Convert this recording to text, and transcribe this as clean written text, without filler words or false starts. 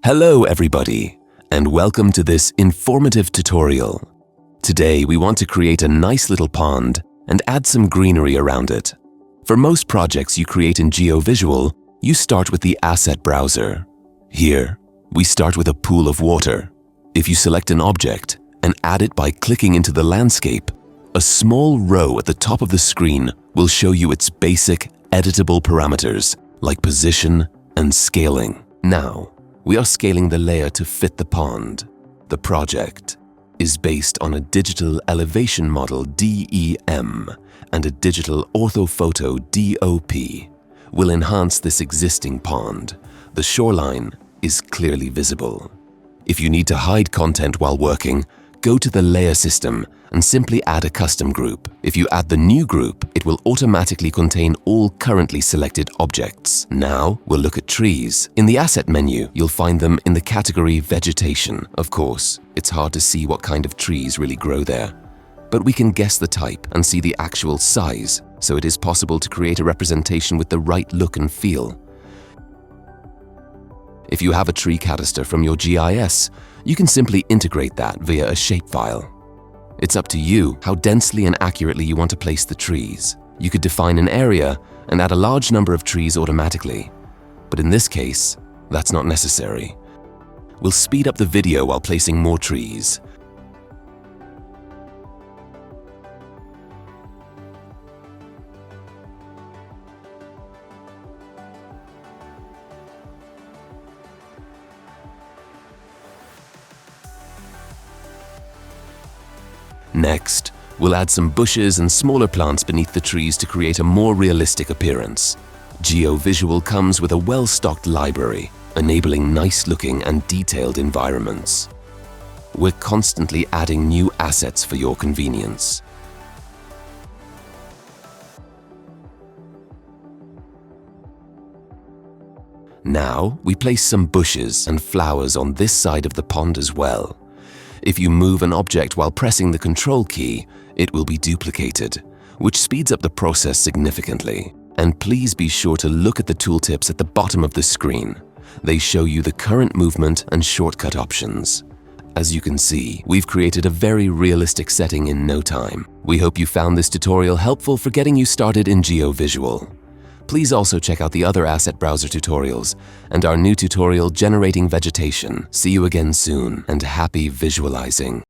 Hello everybody, and welcome to this informative tutorial. Today we want to create a nice little pond and add some greenery around it. For most projects you create in GeoVisual, you start with the asset browser. Here, we start with a pool of water. If you select an object and add it by clicking into the landscape, a small row at the top of the screen will show you its basic editable parameters like position and scaling. Now, we are scaling the layer to fit the pond. The project is based on a digital elevation model DEM and a digital orthophoto DOP. Will enhance this existing pond. The shoreline is clearly visible. If you need to hide content while working, go to the layer system and simply add a custom group. If you add the new group, it will automatically contain all currently selected objects. Now we'll look at trees. In the asset menu, you'll find them in the category vegetation. Of course, it's hard to see what kind of trees really grow there, but we can guess the type and see the actual size, so it is possible to create a representation with the right look and feel. If you have a tree cadaster from your GIS, you can simply integrate that via a shapefile. It's up to you how densely and accurately you want to place the trees. You could define an area and add a large number of trees automatically, but in this case, that's not necessary. We'll speed up the video while placing more trees. Next, we'll add some bushes and smaller plants beneath the trees to create a more realistic appearance. GeoVisual comes with a well-stocked library, enabling nice-looking and detailed environments. We're constantly adding new assets for your convenience. Now, we place some bushes and flowers on this side of the pond as well. If you move an object while pressing the Control key, it will be duplicated, which speeds up the process significantly. And please be sure to look at the tooltips at the bottom of the screen. They show you the current movement and shortcut options. As you can see, we've created a very realistic setting in no time. We hope you found this tutorial helpful for getting you started in GeoVisual. Please also check out the other asset browser tutorials and our new tutorial generating vegetation. See you again soon, and happy visualizing.